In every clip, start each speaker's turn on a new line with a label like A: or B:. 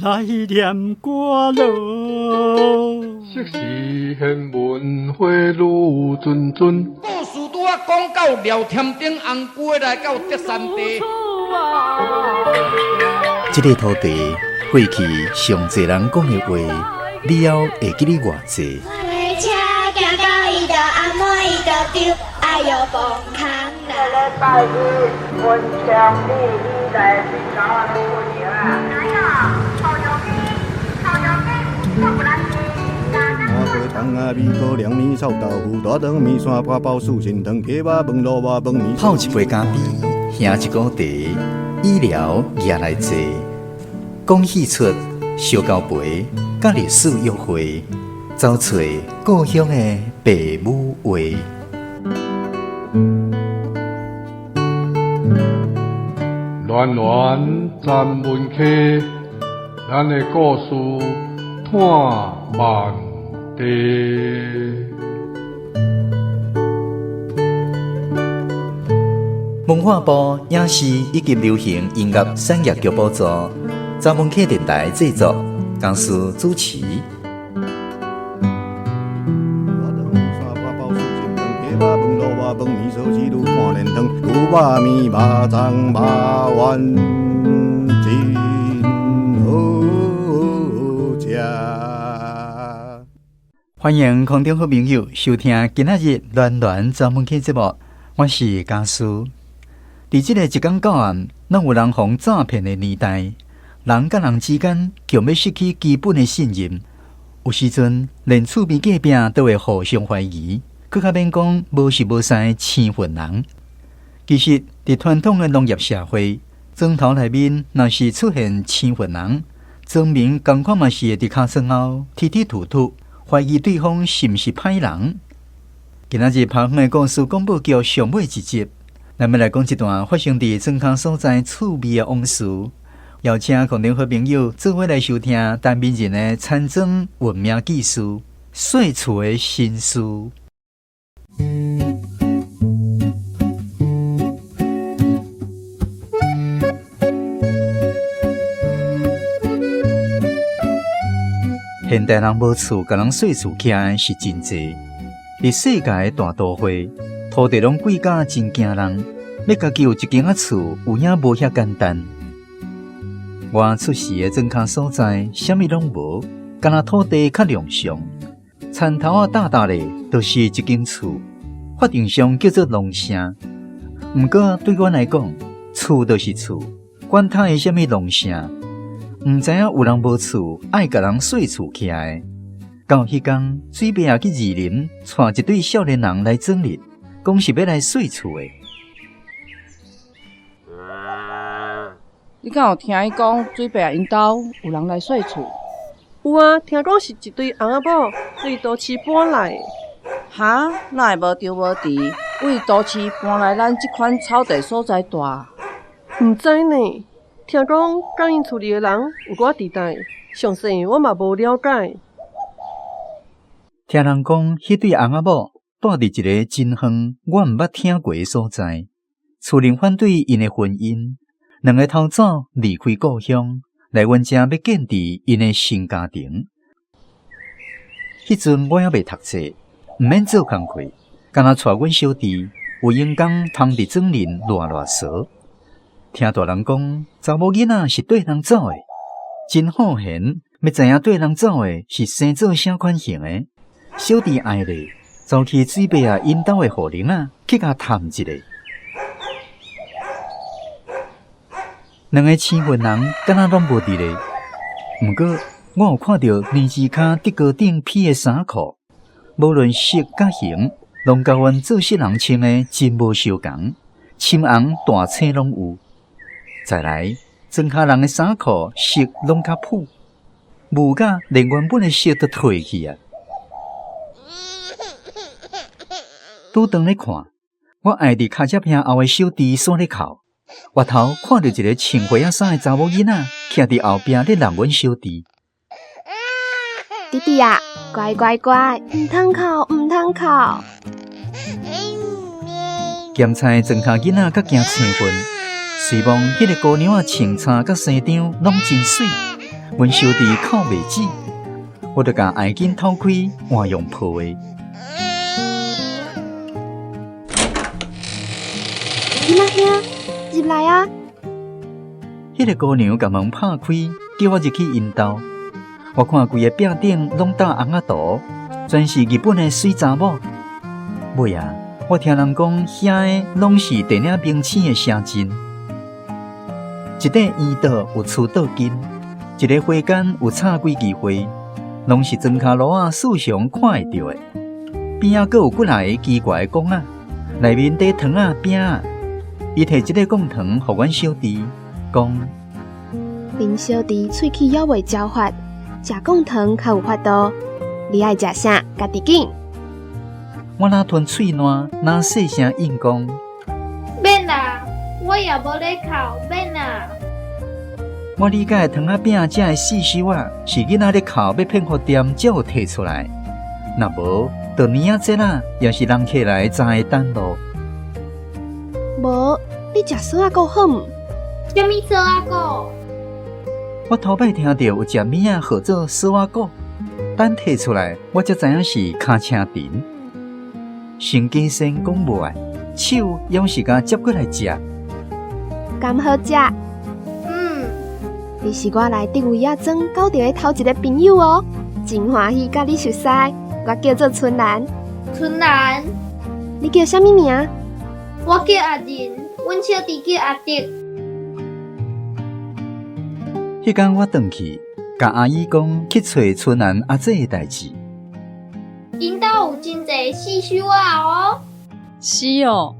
A: 来念歌咯。
B: 昔时贤文花女谆谆，
C: 故事拄啊讲到廖添丁红龟来到德山地。
D: 这个土地过去上侪人讲的话，你还会记得偌济？
E: 我的车行到伊就阿妹伊就丢，哎哟崩空啦！
F: 礼拜日温强你来睡觉啊，你过年啊？
E: 哪有？好油饼，好油饼，做不来吃。
G: 麻花汤啊，米糕、凉面、臭豆腐、大肠面线、花包、素心汤、铁肉饭、萝卜饭、面。
D: 泡一杯咖啡，兄一锅茶，医疗也来坐。讲戏出小交陪，甲历史约会，找找故乡的爸母话。
B: 暖暖站门客，咱的故事探万地。
D: 文化部影视以及流行音乐产业局补助，查门客电台制作，公司主持。
G: 饭米烧鸡肉看连汤，牛肉面、肉粽、肉丸，真好食。
D: 欢迎空中好朋友收听今仔日暖暖查门客节目，我是家叔。伫即个一天到晚，咱有人防诈骗的年代，人甲人之间强要失去基本的信任，有时阵连厝边隔壁都会互相怀疑。更较免讲无时无识青混人。其实，伫传统的农业社会，庄头内面若是出现青混人，庄民同款嘛是会伫骹床后踢踢吐吐，怀疑对方是毋是歹人。今仔日澎湖的故事广播剧上尾一集，咱要来讲一段发生伫庄脚所在趣味的往事，邀请空中好朋友做伙来收听陈明仁的田庄运命记事、细厝的心事。现代人无厝，甲人细厝起来是真济。伫世界的大都会，土地拢贵价真惊人，要家己有一间仔厝，有影无遐简单。我出世的庄脚所在，啥物拢无，干那土地较良尚。田头啊大大咧，就是一间厝，法定上叫做农舍。毋过对阮来讲，厝就是厝，管它是啥物农舍。毋知影有人无厝，爱甲人细厝起来。到迄天，水伯也去二林，带一对少年人来整理，讲是要来细厝的。
H: 你敢有听伊讲水伯因兜有人来细厝？
I: 有啊，听讲是一对翁仔某为都市搬来。
H: 哈，哪会无着无伫？为都市搬来咱即款草地所在住？
I: 毋知呢，听讲甲因厝里的人有偌地带，详细我嘛无了解。
D: 听人讲，迄对翁仔某住伫一个真远我毋捌听过的所在，厝人反对因的婚姻，两个头早离开故乡。来阮遮要建立因的新家庭。迄阵我还未读册，毋免做工课，干那带阮小弟有闲工通伫庄林乱踅。听大人讲，查某囡仔是对人走的，真好闲。要知影对人走的是生做啥款型的，小弟爱咧，走去水伯啊因兜的户人啊去甲探一下。两个青云人敢若拢无伫咧，毋过我有看到年纪骹伫高顶披的衫裤，无论色甲形，拢甲阮做事人穿的真无相共，深红大青拢有。再来，庄脚人的衫裤色拢较朴，无甲连原本的色都褪去啊。拄当咧看，我爱伫脚接片后的小弟锁咧哭。外头看到一个穿花衫的查某囡仔，徛伫后壁咧拦阮小弟。
J: 弟弟啊，乖乖乖，唔通哭，唔通哭。
D: 咸菜庄脚囡仔较惊青云，希望迄个姑娘啊穿衫甲西装拢真水，阮小弟靠袂止，我就甲爱紧偷开换用抱的。
J: 囡仔兄，入来啊！
D: 迄个姑娘甲门拍开，叫我入去因兜。我看规个壁顶拢搭红仔图，全是日本的水查某。尾啊，我听人讲遐的拢是电影明星的城镇。一块圆岛有厝倒金，一个花间有插几枝花，拢是庄脚路啊四常看会到的。边仔阁有几来个奇怪的讲仔，内面底糖仔饼仔。伊摕一个贡糖互阮小弟，讲：
J: 恁小弟喙齿咬袂招法，食贡糖较有法度。你爱食啥，家己拣。
D: 我哪吞喙烂，哪细声应讲：
E: 免啦，我也无咧哭，免啦。
D: 我理解糖仔饼这的四小啊，是囡仔咧哭要骗互店才有摕出来。若无，就年仔节啦，也是人客来早会等咯。
J: 无，你食笋仔糕好毋？
E: 什么笋仔糕？
D: 我头摆听到有食物仔号做笋仔糕，等摕出来，我才知影是卡青藤。先机先讲无爱，手要是甲接过来食。
J: 敢好食？你是我来顶位仔庄交到的头一个朋友哦，真欢喜甲你熟悉。我叫做春兰。
E: 春兰，
J: 你叫啥物名？
E: 我叫阿仁，阮小弟叫阿德。
D: 迄天我转去，甲阿姨讲去找春兰阿姐的代志。
E: 因兜有真侪四手仔哦。
K: 是哦，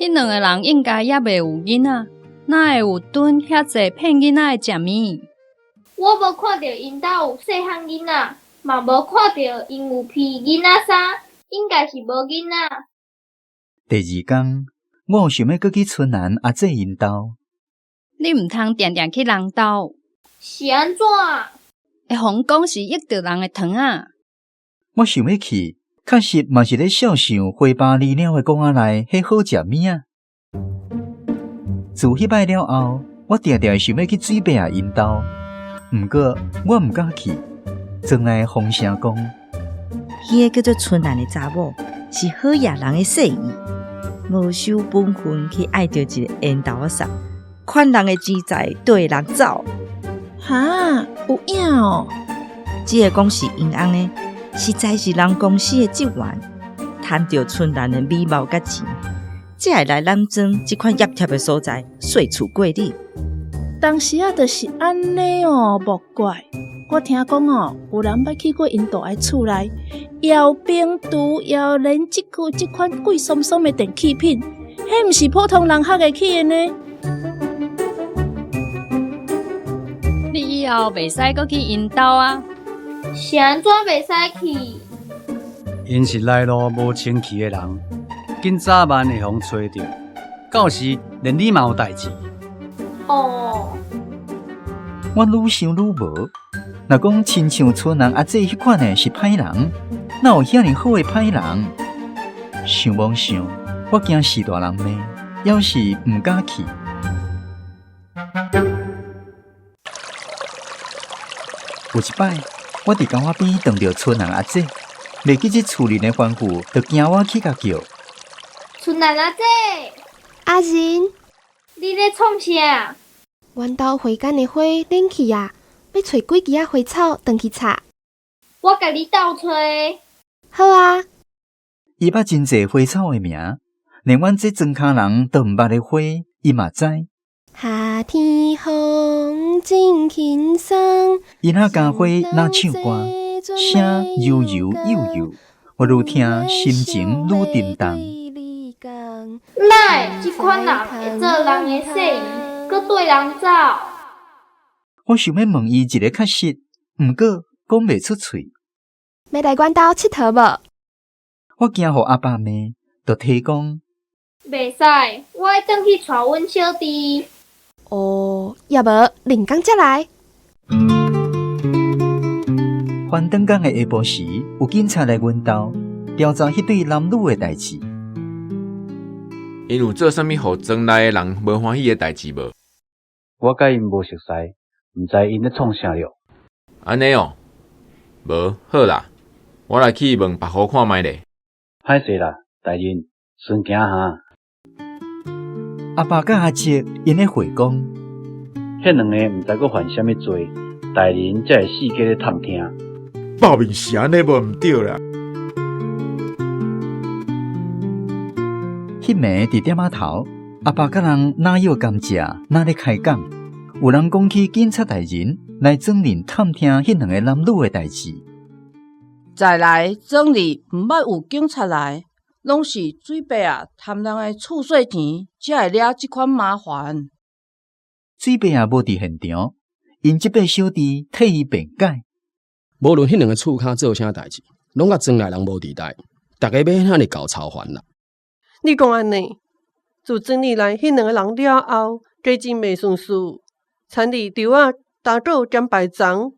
K: 迄两个人应该也袂有囡仔，哪会有囤遐济骗囡仔的食物？
E: 我无看到因兜有细汉囡仔，嘛无看到因有披囡仔衫，应该是无囡仔。
D: 第二天，我有想要搁去春兰阿姐因兜。
K: 你毋通定定去人兜，
E: 是安怎？
K: 会互讲是益着人的糖啊！
D: 我想要去，确实嘛是咧笑想花巴离鸟的公仔内迄好食物啊。自迄摆了后，我定定想要去水伯啊因兜，毋过我毋敢去。庄内的风声讲，
L: 迄个叫做春兰的查某是好野人的细意，无守本分去爱着一个缘投仔送，款人的钱财对人走。
M: 哈，有影哦！
L: 这个讲是因翁呢，实在是人公司的职员，贪着春兰的美貌甲钱，才会来咱庄这款压贴的所在，随处过日。
M: 当时啊，就是安尼哦，莫怪。我听讲哦，有人捌去过因大的厝内，摇冰厨、摇连即款贵松松的电器品，迄毋是普通人学会起的呢。
K: 你以后袂使搁去因兜啊！
E: 是安怎袂使去？
N: 因是来路无清气的人，今早晚会互找着，到时连你嘛有代志。
E: 哦，
D: 我愈想愈无。若讲亲像春兰阿姐迄款的是歹人，哪有遐尼好的歹人？想妄想，我惊死大人骂，要是毋敢去。有一摆，我伫公园边撞到春兰阿姐，袂记这厝里的吩咐，就惊我去甲叫。
E: 春兰阿姐，
J: 阿仁，
E: 你咧创啥？
J: 阮兜花间的花冷去啊！要找几枝仔花草，转去插。
E: 我甲你斗找。
J: 好啊。
D: 伊捌真侪花草的名，连阮这庄脚人都毋捌的花，伊嘛知。
J: 夏天风真轻松。
D: 伊那家花那唱歌，声悠悠悠悠，我愈听心情愈沉重。
E: 哪会这款人会做人的细意，搁对人走？
D: 我想要问伊一个确实，毋过讲袂出嘴。
J: 要来阮兜佚佗无？
D: 我惊互阿爸骂，就提讲。
E: 袂使，我要转去带阮小弟。
J: 哦，要无另工才来。
D: 翻转工的下晡时，有警察来阮兜调查迄对男女的代志。
O: 因有做啥物互庄内的人无欢喜的代志无？
N: 我甲因无熟识，毋知因咧创啥了。
O: 安尼哦，无好啦，我来去问别户看觅咧。
N: 歹势啦，大人，顺行哈。
D: 阿爸甲阿姐因咧回讲，
N: 迄两个毋知佫犯啥物罪，大人才会四界咧探听。
P: 报名是安尼无毋对啦。
D: 迄暝伫店仔头，阿爸甲人哪药甘蔗，哪咧开讲，有人讲起警察大人来庄林探听迄两个男女的代志。
H: 再来庄里毋捌有警察来，拢是水伯啊贪人的厝税钱，才会惹即款麻烦。
D: 水伯也无伫现场，因即辈小弟替伊辩解。
Q: 无论迄两个厝骹做啥代志，拢甲庄内人无伫代，逐个要遐尼搞操烦啦。
I: 你讲安尼，自庄里来迄两个人了后，加钱袂顺事，田里稻啊打倒兼排长，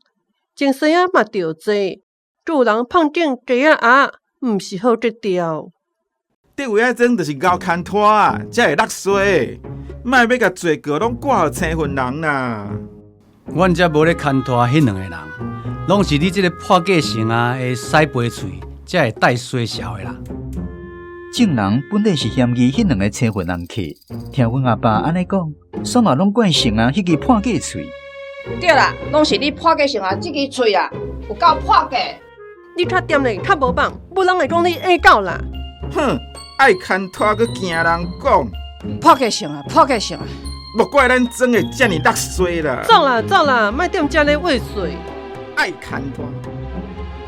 I: 前世啊嘛着坐，有人碰正鸡啊毋是好得调。
P: 伫位仔庄就是咬牵拖啊，才会落水，莫要甲罪过拢挂互青云人啦。
N: 阮才无咧牵拖迄两个人，拢是你即个破假性啊会使飞喙，才会带衰潲的啦。
D: 众人本来是嫌疑迄两个青云人客，听阮阿爸安尼讲，煞嘛拢怪成啊迄支破假喙。
H: 对啦，拢是你破假性啊，即支喙啊有够破假。
I: 你较掂咧，较无棒，无人会讲你恶狗啦。
P: 哼，爱牵拖佮惊人讲，
H: 破假性啊，破假性啊！
P: 莫怪咱庄会遮尔落水啦。
I: 走啦走啦，莫踮遮咧畏水。
P: 爱牵拖。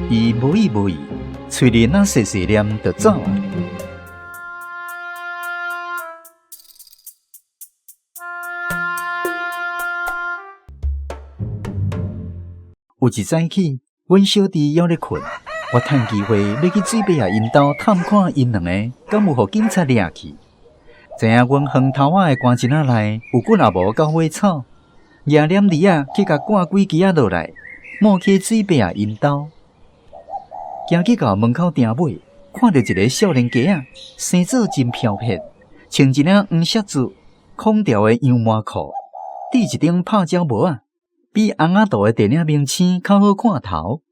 D: 伊无意无意，喙里那细细念就走啊。有一早起，阮小弟还咧困，我趁机会要去水伯爷因兜探看因两个敢有互警察掠去。知影阮园头仔的棺钱仔内有骨也无到尾草，夜念里啊去甲挂几支啊落来，冒去水伯爷因兜。行去到门口埕尾，看到一个少年家啊，生做真飘撇，穿一领黄色子空调的羊毛裤，戴一顶拍鸟帽啊。比红仔道的电影明星较好看头。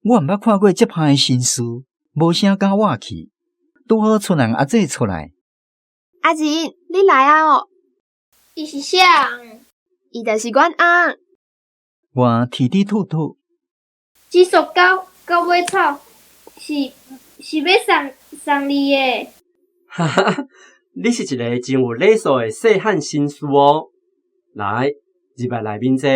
D: 我毋捌看过这派的新书，无啥敢我去。拄好村人阿姐出来，
J: 阿仁，你来啊哦！
E: 伊是啥人？
J: 伊就是阮翁。
D: 我啼啼吐吐。
E: 只属到尾草，是要送你的。
R: 哈哈，你是一个真有礼数的细汉绅士哦。来。入来内面坐。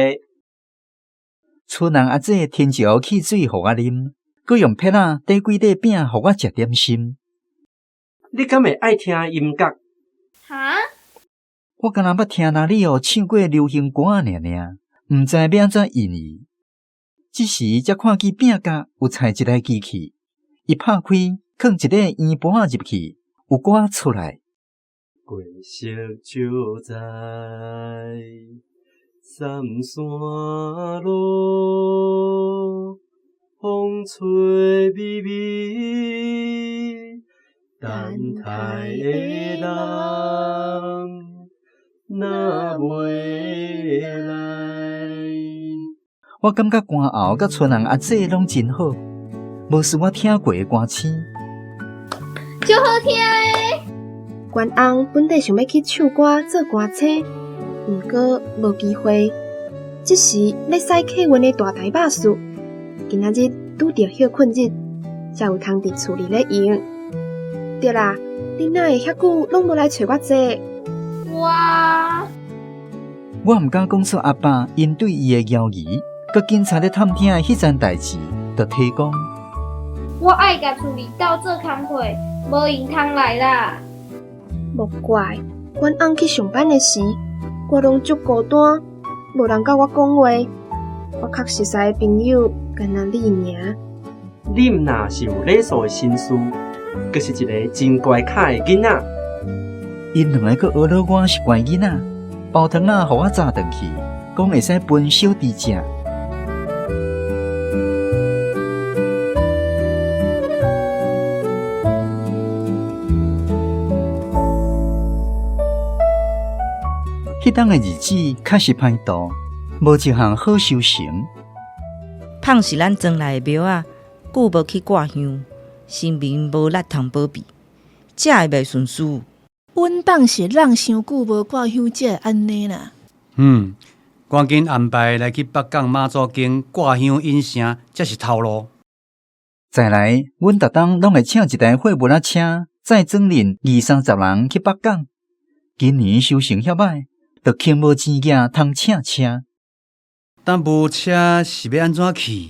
D: 村人阿姐添一壶汽水互我啉，佮用撇仔缀几块饼互我食点心。
R: 你敢会爱听音乐？
E: 哈？
D: 我敢若捌听哪里有唱过流行歌尔，毋知要安怎演绎。这时才看见饼角有插一台机器，一拍开，放一个圆盘入去，有歌出来。
R: 过色就在。三山路，风吹微微，等待的人若袂来。
D: 我感觉歌喉甲村人阿姐拢真好，无是我听过的歌星。
E: 就好听诶！
J: 阮翁本地想要去唱歌做歌星。毋过无机会，即时咧使客运的大台巴士，今仔日拄着休困日，才有通伫厝里咧用。对啦，你哪会遐久拢无来找我坐？
D: 我毋敢讲出阿爸因对伊的邀疑，佮警察咧探听的迄件代志，就提讲。
E: 我爱甲厝里斗做工课，无用通来啦。
J: 莫怪，阮翁去上班的时。我拢足孤单，无人甲我讲话。我较熟悉的朋友，干那你尔。
R: 你毋若是有礼数的绅士，阁是一个真乖巧的囡仔。
D: 因两个佫学了我是乖囡仔，包汤仔互我炸转去，讲会使分小弟食。迄当的日子确实歹度，无一项好修行。
L: 芳是咱庄内的庙啊，久无去挂香，生命无力通保庇，才会袂顺遂。
M: 阮当是人伤久无挂香，才会安尼啦。
N: 赶紧安排来去北港妈祖经挂香引城，才是头路。
D: 再来，阮逐冬拢会请一台货物仔车，载总人20-30人去北港。今年收成遐歹，就欠无钱额通请车。
N: 但无车是要安怎去？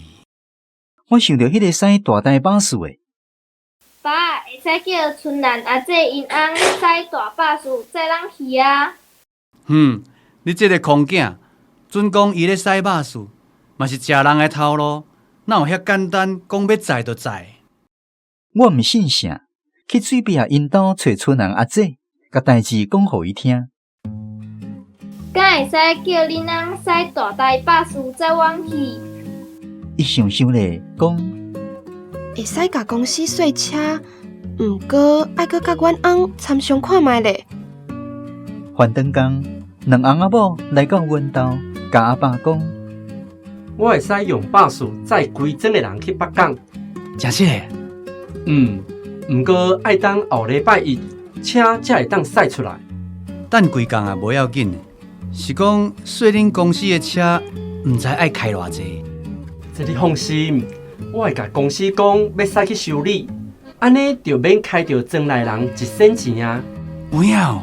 D: 我想到迄个驶大台巴士的，
E: 爸，会使叫春兰阿姐因翁驶大巴士载人去啊。
N: 你这个空囝，准讲伊咧驶巴士，嘛是食人的头路，哪有遐简单，讲要载就载？
D: 我毋信啥，去水边因兜找春兰阿姐，甲代志讲互伊听。
E: 敢会使叫恁翁驶大台巴士载阮去？
D: 伊想想咧，讲
J: 会使甲公司说车，毋过爱搁甲阮翁参详看觅咧。
D: 翻转工，两翁仔某来到阮兜，甲阿爸讲：
R: 我会使用巴士载规整个人去北港。
N: 真实的？
R: 毋过爱等后礼拜一车才会当驶出来。
N: 等规工也无要紧，是讲说恁公司的车，毋知爱开偌济。
R: 这你放心，我会甲公司讲要驶去修理，安尼就免开着庄内人一仙钱啊。
N: 有影，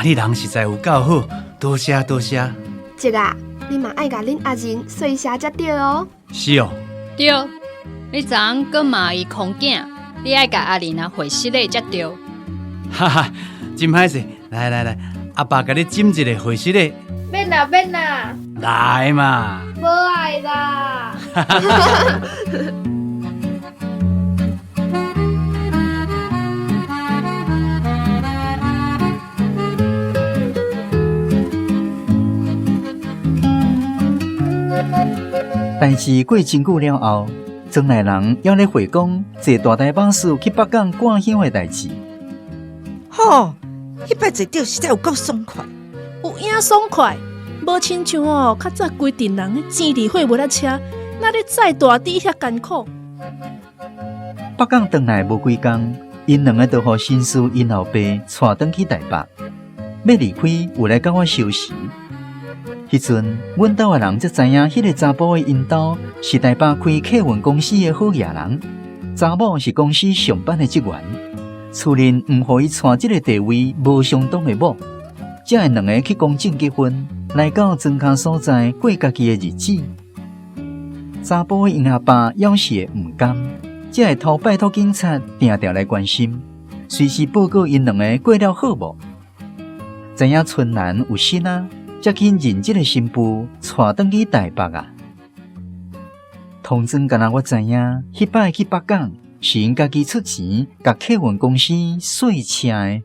N: 你人实在有够好，多谢多谢。
J: 姐啊，你嘛爱甲恁阿仁说一下才对哦。
N: 是哦。
K: 对，你昨昏搁骂伊空囝，你爱甲阿玲啊会室咧才对。
N: 哈哈，真歹势，来，阿爸甲你斟一个会室咧。
E: 免啦，
N: 来嘛。
E: 无爱啦。
D: 代志过真久了后，庄内人还咧回讲坐大台巴士去北港挂香的代志。
L: 吼，迄摆坐着实在有够爽快，
M: 有影爽快，无亲像哦，较早规定人钱伫货物仔车，那咧载大滴遐艰苦。
D: 北港回来无几工，因两个就互新书因后爸带转去台北，要离开有来甲我相识。迄阵，阮兜的人才知影，迄个查甫的因兜是台北开客运公司的好野人，查某是公司上班的职员，厝人毋互伊娶即个地位无相当的某，才会两个去公证结婚，来到庄脚所在过家己的日子。查甫的因阿爸要是会毋甘，才会偷拜托警察定定来关心，随时报告因两个过了好无。知影春兰有心啊，才去认这个新妇带转去台北啊。通真敢若我知影，迄摆去北港是因家己出钱，甲客运公司说车的。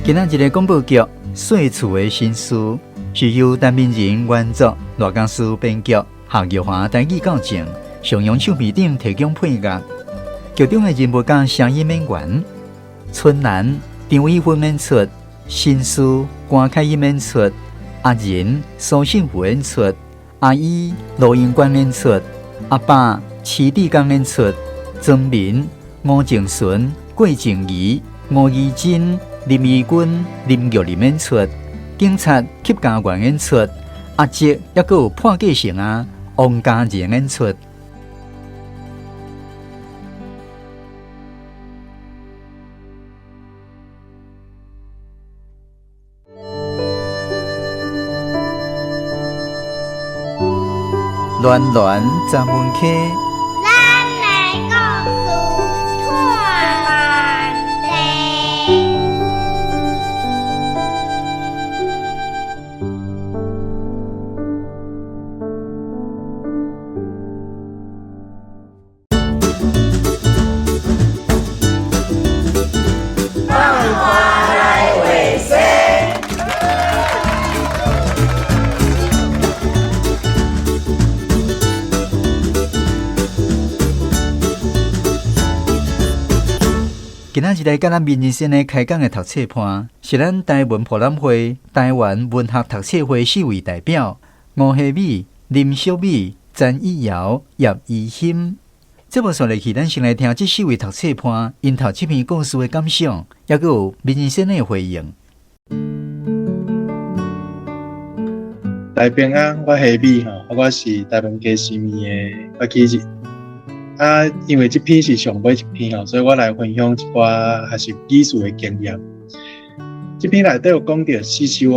D: 今仔日的广播剧《岁厝的心事》是由陈明仁原作、罗江师编剧、夏玉华台语校正、上阳唱片顶提供配乐。剧中的人物甲声音演员：春兰、张艺芬演出；新书、关凯音演出；阿仁、苏信福演出；阿姨、罗英冠演出；阿爸、徐志刚演出；庄民、吴静纯、郭静怡、吴怡珍、林义君、林玉林演出，警察邱家元演出，阿姐还佫有潘继成啊、王家仁演出。暖暖十门客。
E: 咱来故事看万地。
D: 今仔日来甲咱民人生的开讲的读册盘，是咱台文博览会台湾文学读册会4位代表：吴夏美、林小美、詹以瑶、叶怡欣。节目顺利去，咱先来听这4位读册盘因头这篇故事的感想，也佮有民人生的回应。
S: 大平安，我夏美我是台湾街市面的发起人。因为这篇是上尾一篇所以我来分享一寡还是艺术的经验。这篇内底有讲到四首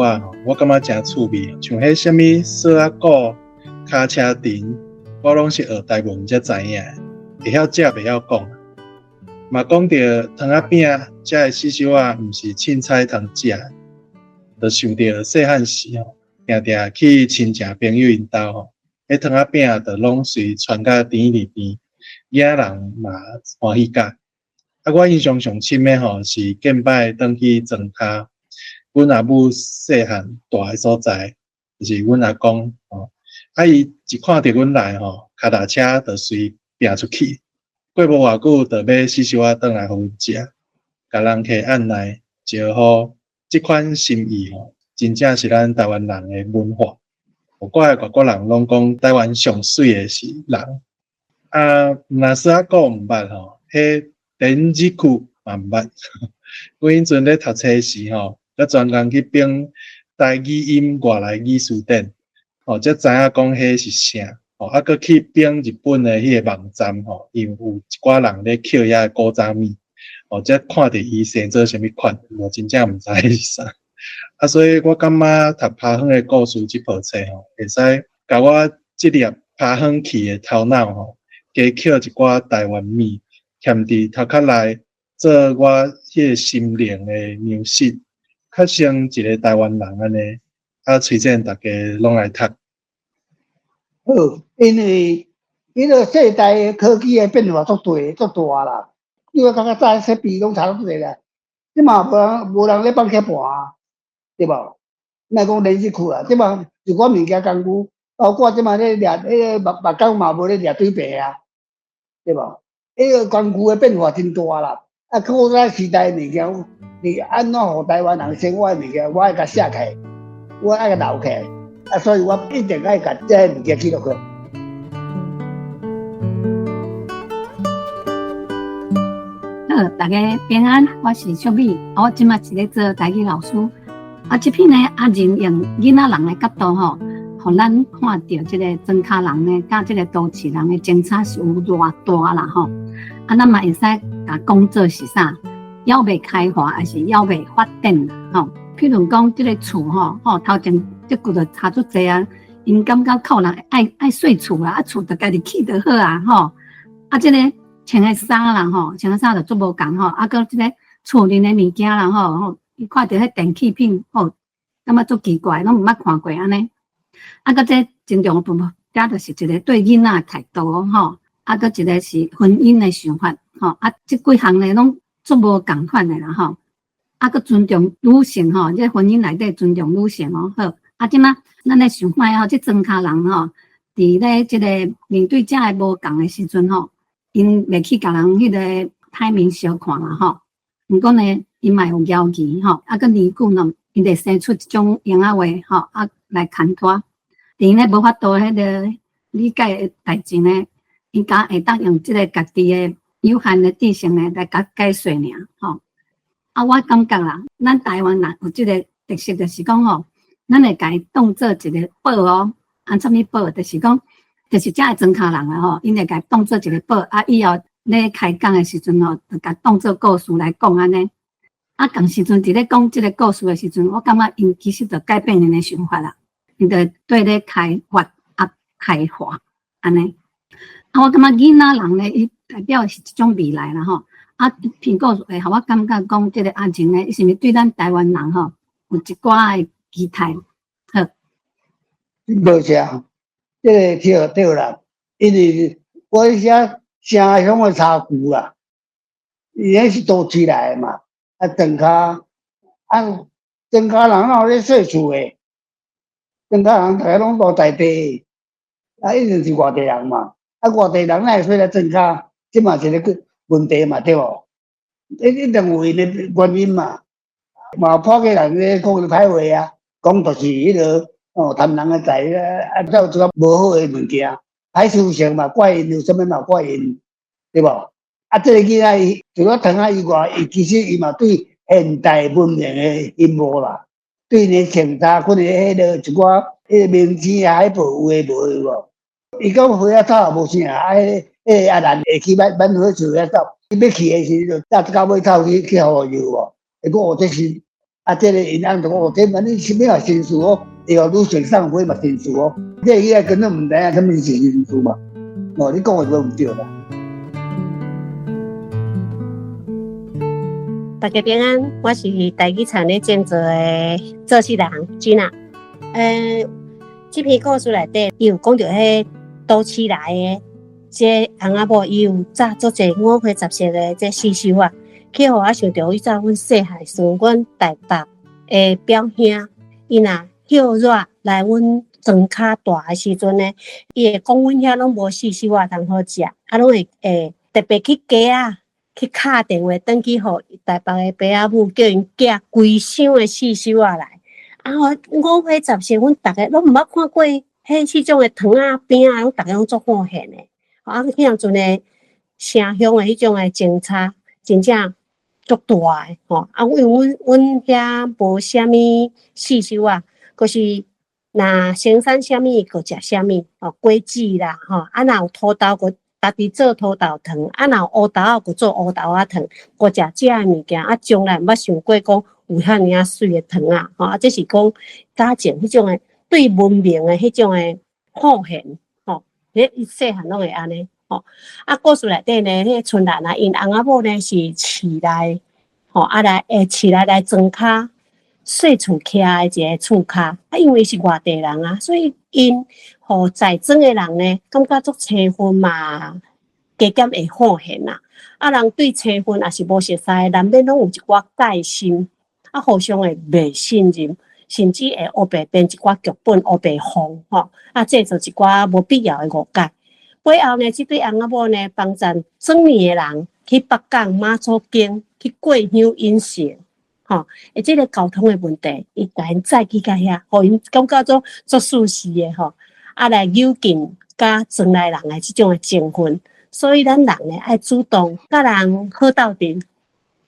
S: 我感觉真趣味，像迄什么锁仔鼓、脚车藤，我拢是学台文才知影，会晓食袂晓讲。嘛讲到糖仔饼，这个四首毋是凊彩通食，就想到细汉时定定去亲戚朋友因兜迄糖仔饼就拢随传到甜里边。囝人嘛欢喜食。我印象上深的是近摆转去庄脚，阮阿母细汉住的所在，就是阮阿公伊一看到阮来脚踏车就随拼出去，过无偌久就买四首仔转来互阮食，甲人客按来招呼，即款心意真正是咱台湾人的文化。有我的外国人拢讲台湾上水的是人。若说啊讲毋捌迄电子曲嘛毋捌。我迄阵咧读册时佮专工去编台语音外来语词典，才知影讲迄是啥。佮去编日本的迄个网站因为有一寡人咧捡遐个古早味，才看着伊生做啥物款，我真正毋知迄是啥。所以我感觉读拍远的故事这部册会使甲我这粒拍远去的头脑加捡一寡台湾味，添伫头壳内，做我迄个心灵的描述，较像一个台湾人安尼。推荐大家拢来读。
T: 好，因为迄个世代科技的变化足大啦。你话刚刚早设备拢差不多啦，即嘛无人咧放起盘对无？莫讲连续去啦，即嘛一寡物件工具，包括即嘛咧掠迄个目光嘛无咧掠水白对无？迄个工具的变化真大啦。古早时代物件，你安怎互台湾人生活的物件，我爱甲写起来，我爱甲留起来。所以我一定爱甲这物件记录去。
U: 好，大家平安，我是小美，我即马是咧做台语老师。这篇呢，仁用囡仔人的角度互咱看到这个庄脚人呢，甲这个都市人的争吵是有偌大啦咱嘛会使甲讲做是啥，要未开发还是要未发展譬如讲这个厝头前这句就差足济因感觉靠人爱睡厝厝就家己起就好这个穿的衫啦穿的衫就足无共佮这个厝里的物件啦伊看到迄电器品感觉足奇怪，拢毋捌看过安尼。佮这真重要部分，这就是一个对囡仔的态度佮一个是婚姻的想法这几项呢拢足无共款的啦佮尊重女性这婚姻内底尊重女性好即马咱咧想看这庄脚人伫咧这个面对这个无共的时阵因袂去甲人迄个歹面相看啦毋过呢因嘛有交期佮年久呢因会生出一种婴仔话来牵拖，因咧无法度迄个理解的代志呢，因敢会当用即个家己的有限的知识呢来甲解说尔我感觉啦，咱台湾人有即个特色，就是讲咱会甲伊当做一个宝按什么宝，就是讲，就是遮个庄脚人因会甲伊当做一个宝以后咧开讲的时阵就甲当做故事来讲安尼。同时阵伫咧讲即个故事的时阵，我感觉因其实就改变因的想法啦，因就对咧开发。安尼。我感觉囡仔人咧，伊代表是一种未来啦吼。苹果会互我感觉讲，即个阿晴咧，伊是毋是对咱台湾人吼有一寡诶期待？好，
T: 无啥，即个对啦，因为我写城乡诶差距啦，伊迄是都市来诶嘛，庄脚人哪有咧细厝诶？庄脚人大家拢住在地，一定是外地人嘛。外地人哪会飞来庄脚？即嘛是一个问题嘛，对无？一定有因诶原因嘛。嘛，破个人咧讲歹话啊，讲就是迄个贪人诶财做一个无好诶物件，歹思想嘛，怪因有啥物嘛怪因，对无？即个囡仔除了糖仔以外，其实伊嘛对现代文明诶阴谋啦，对你警察可能迄个一寡迄个名声啊，迄部有诶无诶无？伊讲火仔走也无啥，迄阿兰会去挽火树遐走，伊要去诶时就搭到尾走去互油无？会讲这是即个因翁就讲这反正是咩啊新事哦，以后愈想上火嘛新事哦，这伊个根本毋知影什么是新事嘛，你讲诶都毋对啦。
A: 大家平安，我是台语产业建造的做事人Gina。这篇故事内底有讲到迄都市来的这翁仔某，伊有早做者五花十色的这刺绣啊，去互我想到伊早阮细汉时，阮台北的表兄，伊若歇热来阮庄脚大的时阵呢，伊会讲阮遐拢无刺绣啊通好食，拢会特别去街啊。去敲电话，登去互台北的爸仔母，叫因寄规箱的刺绣啊来。五花十色，阮逐个拢毋捌看过迄种的糖啊饼啊，拢逐个拢足欢喜的。迄阵的城乡的迄种的情差，真正足大的吼。因为阮遐无啥物刺绣啊，可是若生产啥物，个食啥物果子啦吼。若有土豆个。家己做土豆糖，若有乌豆仔，个做乌豆仔糖，个食遮诶物件，从来毋捌想过讲有遐尔水诶糖啊！吼，这是讲家境迄种诶对文明诶迄种诶奉献，吼，伊细汉拢会安尼，吼。故事内底呢，迄村人啊，因翁仔某呢是市内，吼，市内来庄脚细厝徛诶一个厝脚，因为是外地人啊，所以因。互在庄诶人呢，感觉足青春嘛，加减会奉献啦。人对青春也是无熟悉，难免拢有一寡戒心，互相会袂信任，甚至会黑白编一寡剧本，黑白风吼。制造一寡无必要诶误解。背后呢，即对翁仔某呢，帮助庄年诶人去北港马祖经去过乡饮食。吼，即个交通诶问题，伊甲因载去到遐，互因感觉足舒适诶吼。来友近甲庄内人诶即种诶情分，所以咱人呢爱主动甲人好斗阵，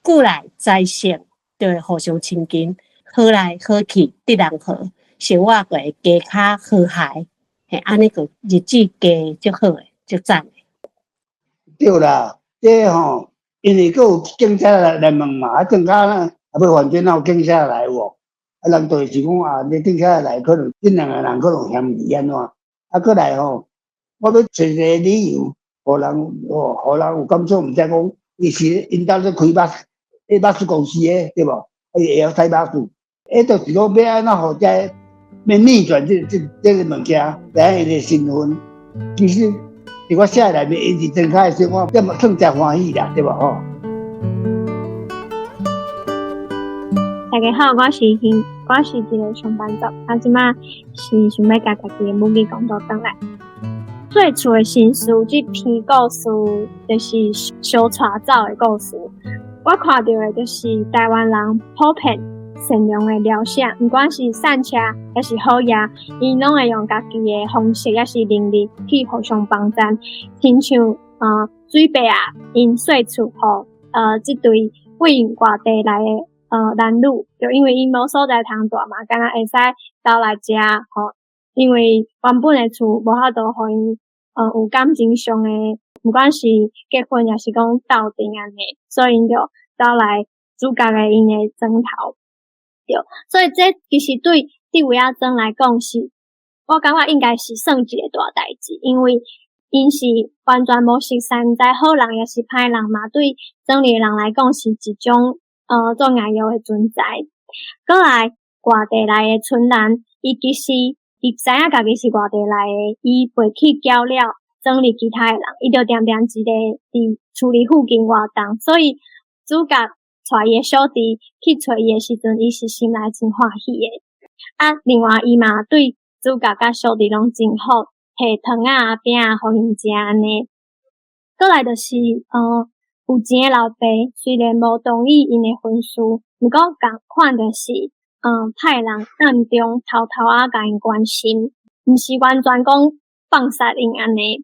A: 久来再熟，就会互相亲近，好来好去，得人好，生活过会加较和谐，安尼个日子加足好诶，足赞诶。
T: 对啦，这吼，因为佫有警察来问嘛，庄脚呢也要反正有警察来有，人就是讲你警察来，可能这两个人可能嫌疑安怎？过来吼，我要找一个理由，互人有感受，毋知讲伊是因兜咧开巴士公司诶，对无？伊会晓开巴士，就是讲要安怎互遮要逆转这个物件，来伊个身份。其实伫我写内面，因是庄脚诶生活，这么算真欢喜啦，对无吼？
V: 大家好，我是一个上班族，即摆是想要甲家己的母语工作转来。最初的新事，这篇故事就是小带走的故事。我看到的就是台湾人普遍善良的描写，不管是善车还是好嘢，伊拢会用家己的方式还是能力去互相帮助。亲像水伯啊，因细厝互这对为外地来的。男女就因为因无所在通住嘛，敢若会使倒来食吼，因为原本的厝无法度互因有感情上的，不管是结婚也是讲斗阵安尼，所以因就倒来主角的因的庄头，对，所以这其实对位仔庄来讲是我感觉应该是算一个大代志，因为因是完全无熟悉，毋知好人也是歹人嘛，对庄里的人来讲是一种做爱药的存在。过来外地来的村人，伊其实伊知影家己是外地来的，伊袂去交了庄里其他的人，伊就定定一个伫厝里附近活动，所以主角带伊的小弟去找伊的时阵，伊是心内真欢喜的。另外伊嘛对主角甲小弟拢真好，摕汤啊饼啊互因食安尼。过来就是有钱的老爸虽然无同意因的婚事，毋过共款就是歹人暗中偷偷甲因关心，毋是完全讲放杀因安尼。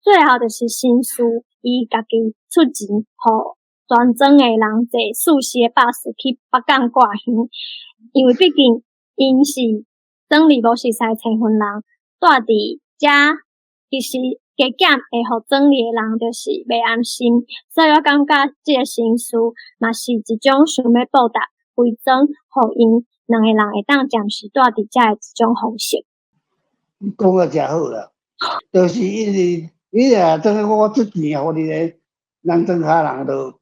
V: 最后就是新书伊家己出钱互全庄的人坐4时的巴士去北港挂乡，因为毕竟因是庄里无熟悉青婚人，住伫遮其实加减会互庄里的人就是袂安心，所以我感觉这个新事嘛是一种想要报答为庄，互因两个人会当暂时住伫遮的一种方式。
T: 你讲啊真好啦，就是因为你啊，当我出钱互你咧，人庄下人就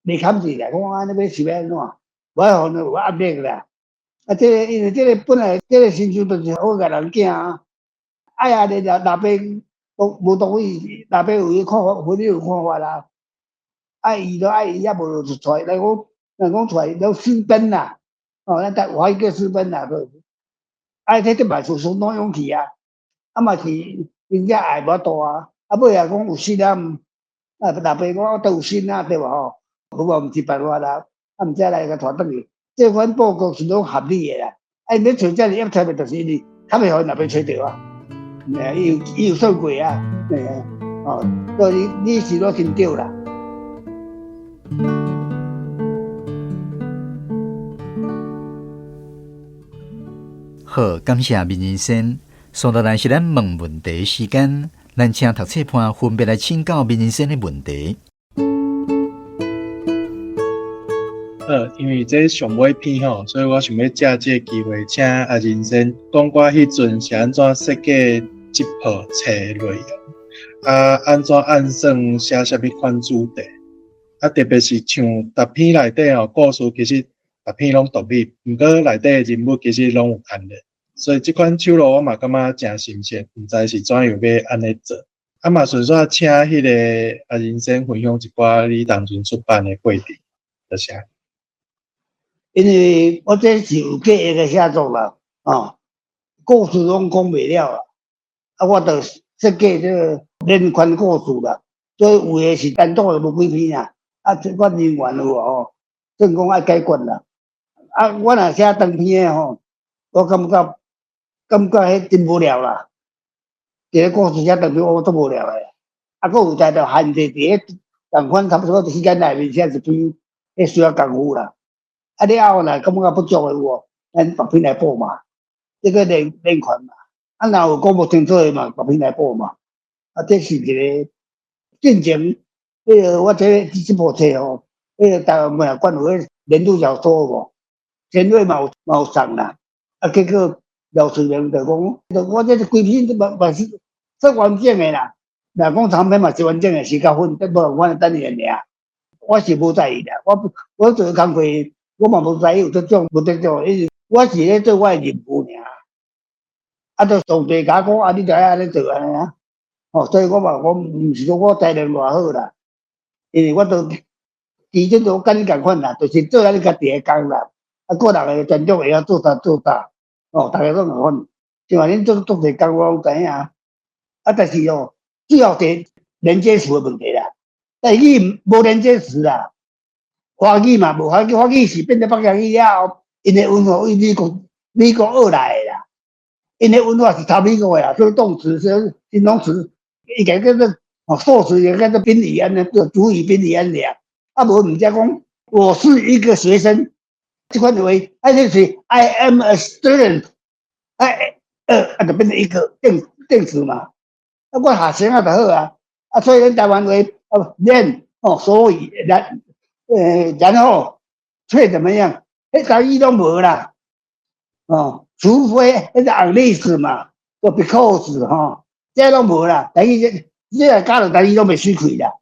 T: 袂堪住啦，讲安尼要是要安怎？我互你有压力啦。这个因为这个本来这个新书就是好个人囝啊，哎呀，你老爸无同意，老爸有伊看法，有伊有看法啦。爱伊就爱伊，也无就出来，来讲出来了私奔啦，咱台话叫私奔啦，这嘛是相当勇气啊，嘛是人家爱无大啊，尾也讲有心啊，老爸讲我都有心啊，对无吼？无毋是办法啦，毋则来甲带转去。这款报告是拢合理的啦，你找这样一出来，就是你较袂互老爸找到啊。伊有算过啊，所以你是拢真对啦。
D: 好，感谢面先生。上到来是咱问问题时间，咱请读册伴分别来请教面先生的问题。
S: 因为这上尾篇吼，所以我想要借这个机会，请阿仁先讲我迄阵是安怎设计这部册内容，安怎按算写啥物款主题，特别是像逐篇内底吼，故事其实逐篇拢独立，毋过内底的人物其实拢有牵连，所以这款手路我嘛感觉真新鲜，毋知是怎样要安尼做。嘛顺续请迄个阿仁先分享一寡你当阵出版的过程，多谢。因为我这是有计划的写作啦，故事拢讲袂了啦，我就设计这个连环故事啦，所以有诶是单独的无几篇啊，这款人员有吼，正讲爱解决啦，我若写长篇诶吼，我感觉迄真无聊啦，一个故事写长篇我都无聊诶，佫有在着限制伫迄同款差不多时间内面写一篇，迄需要功夫啦。你后来感觉不足的有无？咱别篇来补嘛，这个连环嘛。若有讲无清楚的嘛，别篇来补嘛。这是一个进前，我这部册吼，台湾文学馆有迄年度小说无？前尾嘛有送啦。结果廖世明就讲，我这规篇嘛是说完整的啦。若讲长篇嘛是完整的，是较分，这无我等伊尔。我是无在意啦，我做工课。我嘛无知有这种，无这种，我是咧做我的任务尔。就上帝甲讲，你就爱安尼做安尼啊。所以我毋是说我才能偌好啦，因为我都其实都跟你共款啦，就是做咱家己的工啦。个人的专注会晓做啥，大家拢共款。像话恁做侪工，我拢知影。但是主要是连接词的问题啦，但伊无连接词啦。华语嘛无，华语是变成北洋语了后，因的文化因美国学来的啦，因的文化是抄美国的啦，所以动词是形容词，伊个叫做受词也叫做宾语安尼，就主语宾语安尼啊。无毋则讲我是一个学生，这款就为就是 I am a student， 就变成一个定词嘛。我学生就好啊，所以咱台湾话练所以然后却怎么样？迄台语都无啦，除非迄是红历史嘛，
T: 都 because 吼，这拢无啦。等于这个家长等于拢袂水开啦。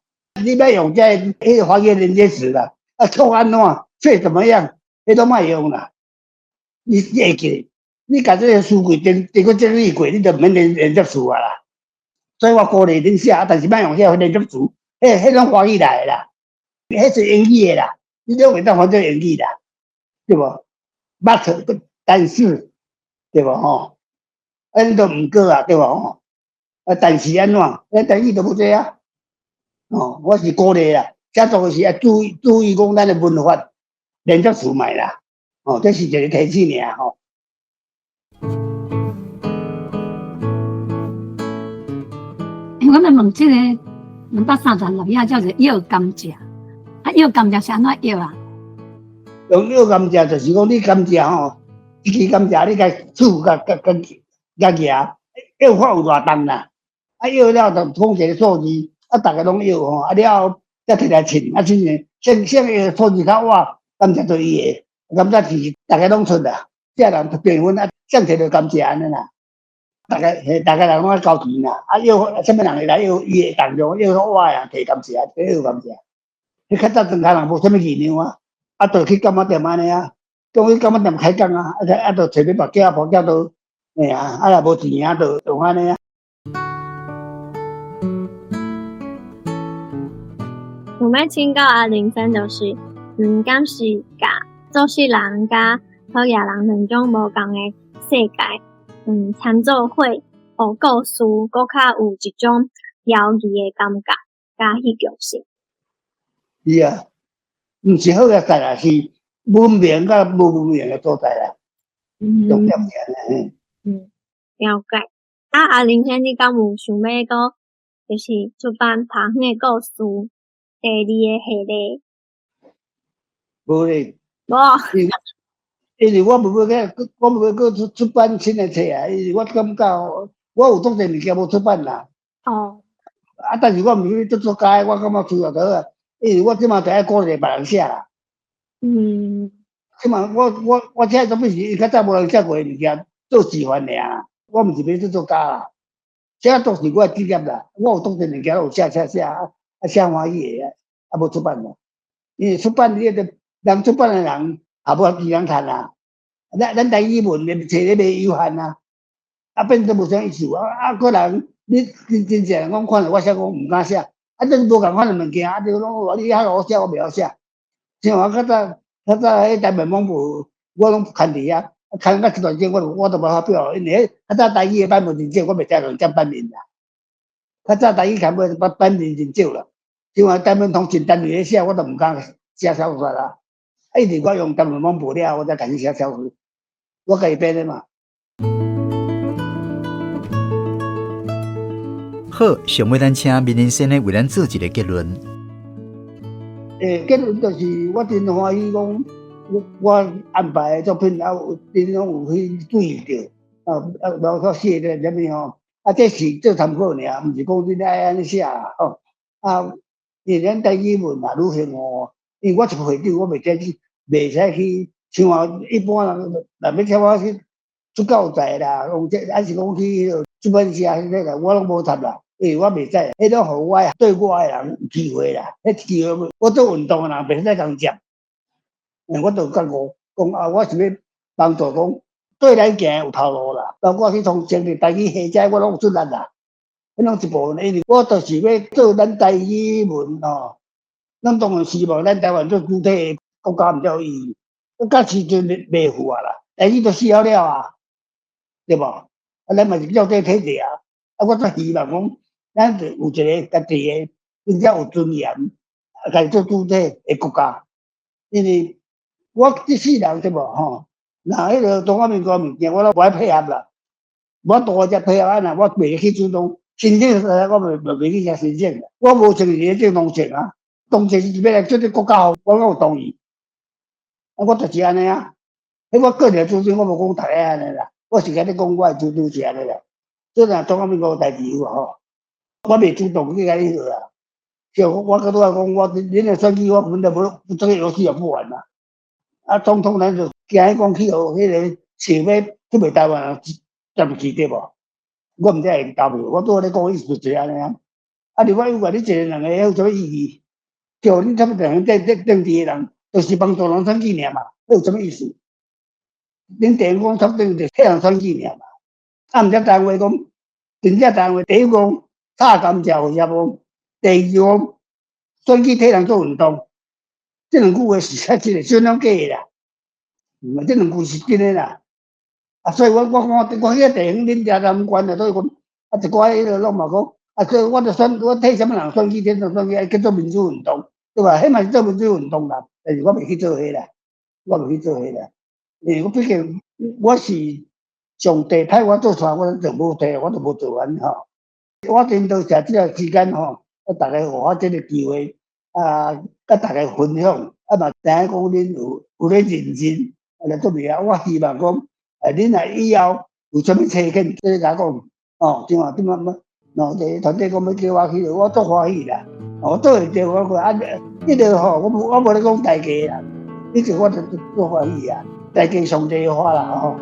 T: 你要用这个还原连接词啦，错安怎，错怎么样，迄都莫用啦。你会记，你甲这个书柜经过整理过，你就免连接词啊啦。所以我鼓励恁写，但是莫用这连接词，迄种华语来啦，迄是英语的啦，你都会当换做英语啦，对无 ？But 但是，对无吼？你都毋过啊，对无吼？但是安怎？等于都无这啊。哦，我是鼓励啦，写作时注意讲咱的文法连接词买啦。哦，这是一个提醒尔吼。
U: 我们问这个236页叫做药甘蔗，药甘蔗是安怎药啊？
T: 用药甘蔗就是讲你甘蔗吼，一支甘蔗你甲煮甲夹，药法有偌重啦，药了就统一个数字，大家拢药吼，了后再摕来称，先药数字较晏，甘蔗就伊个，甘蔗是大家拢出啦，这人平分先摕到甘蔗安尼啦。大家人拢爱交钱啦，药什么人会来药伊会重量，药较晏啊，摕甘蔗，摕药甘蔗。迄较早庄稼人无啥物技量啊，就去柑仔店安尼啊，讲去柑仔店开工啊，就找要目镜抱镜都，嘿啊，若无钱啊，就用安尼啊。
V: 我要请教阿玲先，就是敢是甲做事人甲好野人两种无共的世界。参照会互故事，搁较有一种摇移的感觉，甲戏剧性。
T: 是啊，毋是好个代啦，是文明甲无文明的所在啦。重点是
V: 了解。阿玲先，你敢有想要搁就是出版《爬远的故事》第2个系列？
T: 无咧。
V: 无。
T: 因为我无要出版新的册啊，因为我感觉我有足侪物件无出版啦。
V: 哦。
T: 但是我毋是做作家，我感觉出了得啊，因为我即马就爱鼓励别人写啦。即马我写做咩是较早无人写过的物件，做示范尔。我毋是要做作家啦，写作是我的职业啦。我有足侪物件有写，写欢喜的，无出版啦。因为出版你个人出版的人。也无几人趁啦，咱台语文册咧卖有限啦，变做无啥意思个人你真正人讲看到我写，我毋敢写，你无共款的物件，你讲你遐好写，我袂晓写。像我较早迄台文网部，我拢看伫遐，看到一段时间我都无发表，因为较早台语的版本真少，我袂使用这版面啦。较早台语看版面真少啦，像我台文通真单纯咧写，我都毋敢写小说啦。一直我用台文网补了，我才开始写小说。我家己编的嘛。
D: 好，想要咱请明先生为咱做一个结论。
T: 结论就是我真欢喜讲，我安排的作品真拢有去注意到，包括写的什么吼，这是做参考尔，毋是讲你爱安尼写啦吼。因为咱台语文嘛愈兴哦。因为我是会长，我袂使去像话一般人，若要请我去出教材啦，用这还是讲去出版社迄个，我拢无读啦，因为我袂使，迄种互我对我的人有机会啦，迄机会我做运动的人袂使共接，我就讲我是要帮助讲对咱行有头路啦，包括去从整个台语下载我拢有出力啦，迄种一部分，因为我就是要做咱台语文吼。咱当然希望咱台湾做主体的国家毋才有意义，到时阵袂赴啊啦，台语都死了啊，对无？咱嘛是叫这体制啊，我则希望讲，咱有一个家己的，并且有尊严，家己做主体的国家。因为我这世人对无吼，那迄个中华民国物件我都无爱配合啦，我大只配合安那，我袂去主动申请，我袂去申请啦，我无承认这农政啊。当时是要来做这国家，我有同意，我就是安尼啊。迄我个人主张，我无讲大家安尼啦，我是甲你讲我的主张是安尼啦。所以若中华民国代志有吼，我袂主动去甲你做啦。像我甲拄仔讲，恁的选举我根本就无这个游戏也不玩啦。总统咱就惊讲去互迄个想要去卖台湾人占去对无？我毋知会交无，我拄咧讲意思就安尼啊。啊，如果有话你一个两个有啥物意义？叫你差不多人政治的人，就是帮助人选举尔嘛，有啥物意思？恁地方差不多就替人选举尔嘛。啊，毋则单位讲，真正单位第一讲插甘蔗有业务，第二讲选举替人做运动，这两句话是真个相当假的啦。这两句是真的啦。啊，所以我迄个地方恁遮南关啊，所以讲啊，一寡迄个拢嘛讲。啊，所以我替什么人选举，替什么选举，叫做民主运动，对吧？迄嘛是做民主运动啦，但是我袂去做迄啦，我袂去做迄啦。因为我毕竟我是上帝派我做出来，我就无替，我就无做完吼。我真多谢即个时间吼，啊，大家互我即个机会啊，甲大家分享，啊嘛，知影讲恁有咧认真来做咩啊？我希望讲，恁若以后有啥物切肯，即甲讲，哦，对嘛，对嘛。喏，这团队讲要叫我去，我足欢喜啦。我做会着，我讲啊，迄个吼，我无咧讲大家啦，迄个我就足欢喜啊。大家上帝话啦吼。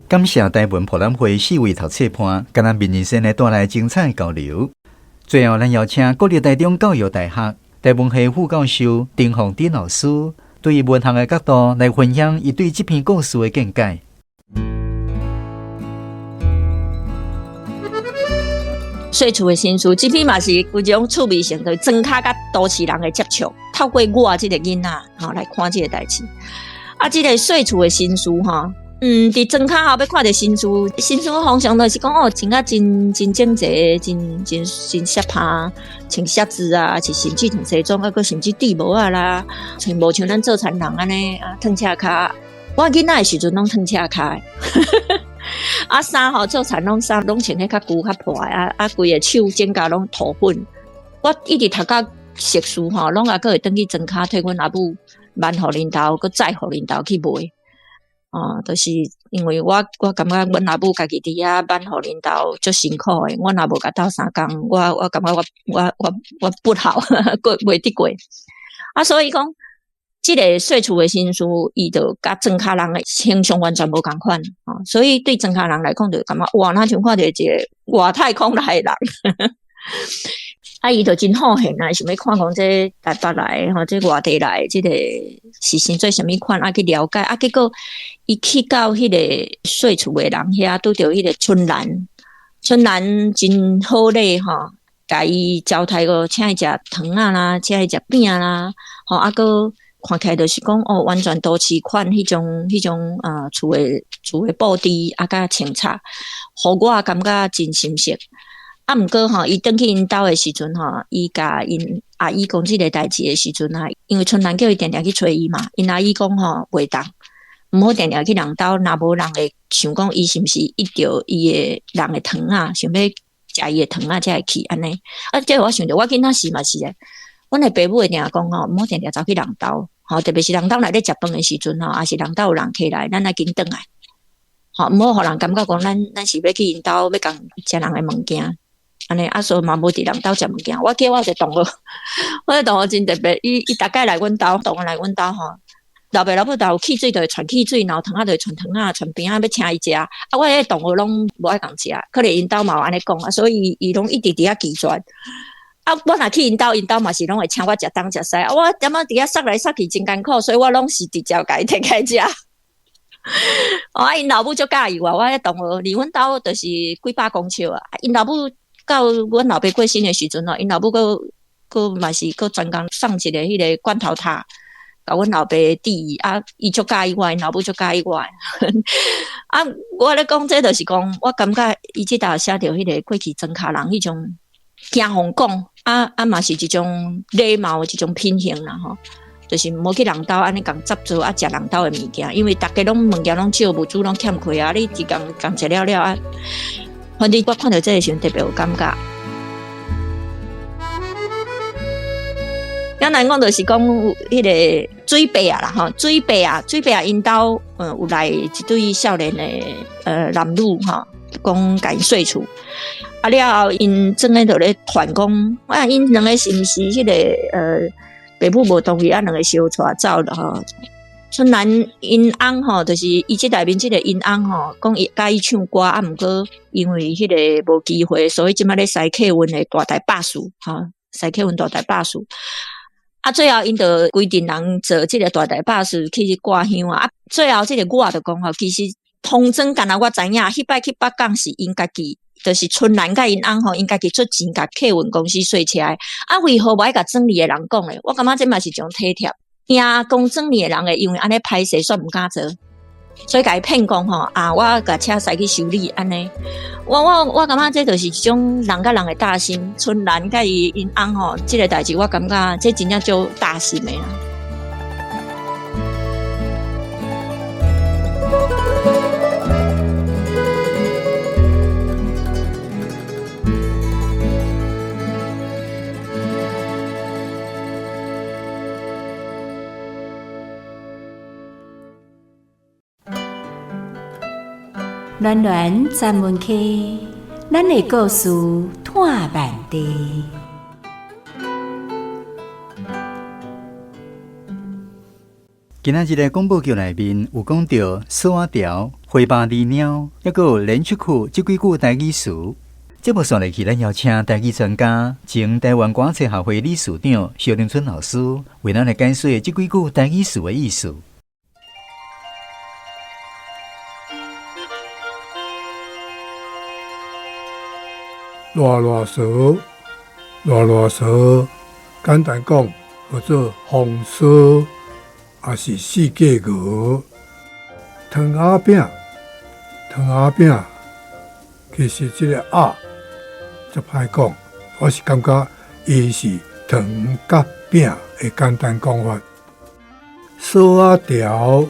D: 感谢台文博览会4位读册判，甲咱民人生的带来精彩交流。最后，咱邀请国立台中教育大学台文系副教授丁凤珍老师，对于文学的角度来分享伊对这篇故事的见解。
C: 岁厝的新书，这篇嘛是有一种趣味性，就是庄脚甲都市人的接触，透过我这个囡仔来看这个代志。啊，这个岁厝的新书伫庄脚后要看到新书方向就是讲穿啊真整齐，真适合穿靴子啊，是甚至穿西装啊，佮甚至戴帽啊啦，穿无像咱做田人安尼啊，脱车骹。我囡仔的时阵拢脱车骹，啊衫做田拢衫拢穿迄较旧较破啊，规个手指甲拢涂粉。我一直读到硕士拢也佫会转去庄脚替阮阿母万互恁兜，佮再互恁兜去卖。就是因为我感觉阮阿母家己伫遐万互恁兜足辛苦诶，我若无甲斗3工，我感觉我不好过袂得过。啊，所以讲，即个岁厝诶新书，伊就甲庄脚人诶形象完全无共款所以对庄脚人来讲，就感觉哇，那像看到一个外太空来的人。啊，伊就真好闲啊，想要看讲这台北来这外地来，这个是生做什么款啊？去了解啊，结果伊去到迄个岁厝的人遐，拄着迄个春兰真好咧甲伊招待个，请伊食糖啊啦，请伊食饼啦，啊个看起来就是讲完全都市款迄种厝的布置啊，甲清采，互我感觉真心实。啊，毋过伊转去因兜的时阵伊甲因阿姨讲即个代志的时阵因为春兰叫伊定定去找伊嘛，因阿姨讲袂当，毋好定定去人兜，若无人会想讲伊是毋是一着伊的人的糖啊，想要食伊的糖啊，才会去安尼。啊，即我想着我囡仔是嘛是诶，阮的爸母会定定讲毋好定定走去人兜，特别是人兜内咧食饭的时阵也是人兜有人起来，咱来紧转来，毋好互人感觉讲咱是要去因兜要共食人的物件。安尼啊，所以嘛无伫人兜食物件。我叫我一个同学，我个同学真特别，伊大概来阮兜，同学来阮兜老爸老母有汽水就会传汽水，然后糖就会传糖传饼要请伊食。啊，我迄个同学拢无爱共食，可能因兜嘛有安尼讲所以伊拢一直伫遐拒绝。啊，我若去因兜嘛是拢会请我食东食西。啊，我点仔伫遐塞来塞去真艰苦，所以我拢是直接甲伊摕开食。因老母足介意我迄同学离阮兜就是几百公尺啊，因老母。到阮老爸过身的时阵因老母佫嘛是佫专工送一个迄个罐头塔，甲阮老爸递伊足介意我，因老母足介意我。啊，我咧讲这就是讲，我感觉伊即搭写着迄个过去庄脚人迄种惊互讲嘛是一种礼貌的一种品行啦就是无去人兜安尼共杂做食人兜的物件，因为大家拢物件拢少，物资拢欠亏你一共食了反正我看到这个时候特别有感觉。咱来讲就是讲迄个水伯啦水伯因兜有来一对少年的男女讲甲因岁厝了后因真诶就咧传讲因两个是毋是迄个爸母无同意，两个相带走了吼。春兰因翁吼，就是伊即内面即个因翁吼，讲伊甲伊唱歌，毋过因为迄个无机会，所以即摆咧西客运的大台巴士吼，西客运大台巴士。最后因就规定人坐即个大台巴士去挂香啊。最后即个我就讲吼，其实通真干那我知影，迄摆去北港是因家己。就是春兰甲因翁吼，因家己出钱甲客运公司税起来，为何无爱甲整理的人讲咧？我感觉这嘛是一种体贴。惊讲整理的人诶，因为安尼歹势，煞毋敢做，所以甲伊骗讲吼我甲车驶去修理安尼。我感觉这就是一种人甲人诶大心。春兰甲伊因翁吼，即个代志我感觉这真正就大心诶啦。
B: 暖暖专门客，咱的故事探万地。
D: 今仔日的广播剧内面有讲到锁仔条、花巴离鸟，还有连续曲这几句台语词。节目线落去，咱邀请台语专家、前台湾歌册协会理事长萧林春老师为咱来解说这几句台语词的意思。
F: 啰嗦，简单讲，叫做风骚，也是世界语。糖仔饼，其实这个就歹讲，我是感觉伊是糖甲饼的简单讲法。锁仔条，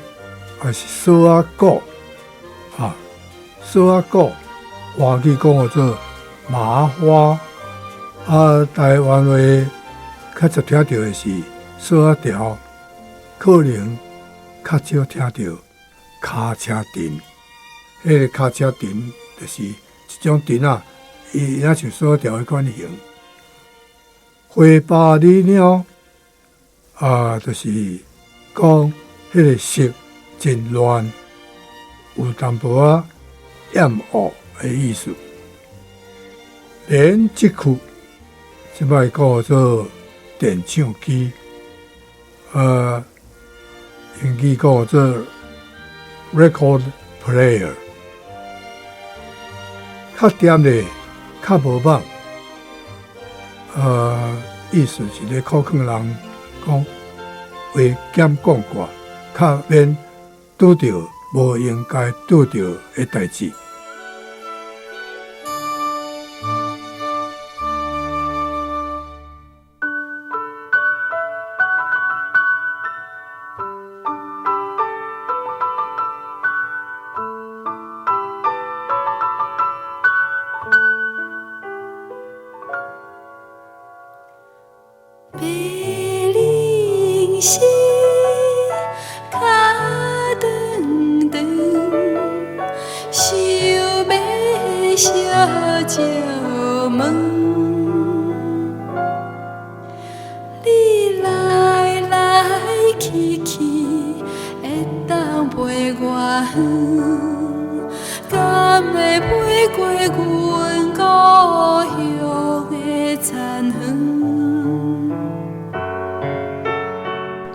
F: 也是锁仔鼓，锁仔鼓，话语讲叫做麻花，台湾话较少听到的是锁仔条，可能较少听到卡车藤。迄个卡车藤就是一种藤啊，伊也像锁仔条迄款形。花巴离鸟就是讲迄个色真乱，有淡薄艳恶的意思。连即曲，即摆叫做电唱机，英语叫做 record player。较点的，较无网，意思是咧考劝人讲话减讲寡，较免拄着无应该拄着的代志。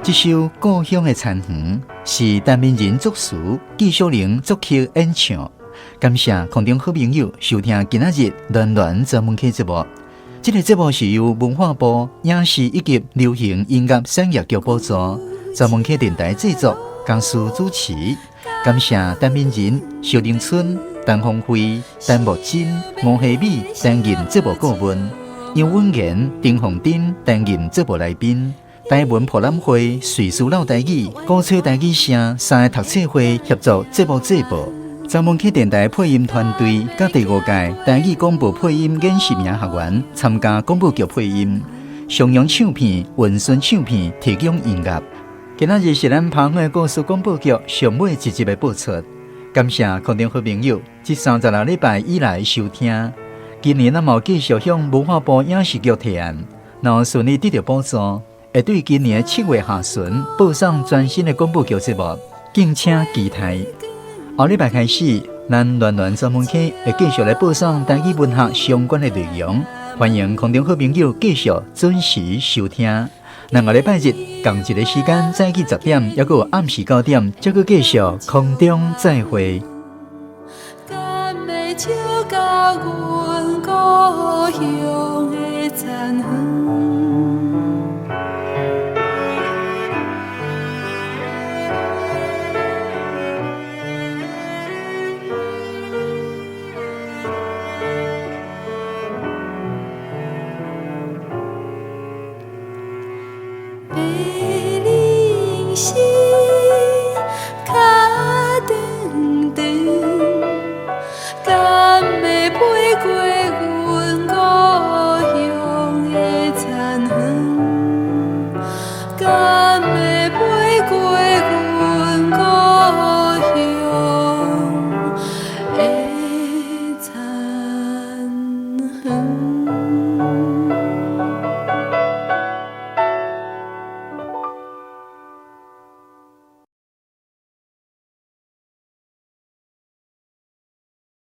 F: 这首《故乡的残垣》是陈明仁作词，纪晓玲作曲演唱。感谢空中好朋友收听今仔日暖暖专门客节目。这个节目是由文化部影视以及流行音乐产业局补助，专门客电台制作，江苏主持。感谢陈明仁、萧凌春、陈芳辉、陈木真、吴希美担任节目顾问，杨文言、丁凤珍担任节目来宾。台文博览会、瑞士老台语、古厝台语社三个读册会合作节目制播。专门客电台配音团队甲第5届台语广播配音演习营学员参加广播剧配音。襄阳唱片、文顺唱片提供音乐。今仔日是咱澎湖故事广播剧上尾一集的播出。感谢空中好朋友这36礼拜以来收听。今年咱嘛继续向文化部影视局提案，若顺利得到补助，会对今年7月下旬播送全新的广播剧节目，敬请期待。后礼拜开始，咱暖暖专门课会继续来播送台语文学相关的内容，欢迎空中好朋友继续准时收听。咱下礼拜日同一个时间早起10点，还有暗时9点，再去继续空中再会。
B: 照到阮故乡的残垣。白灵心，脚长长。敢会飞过阮故乡的残垣？敢会飞过阮故乡的残垣？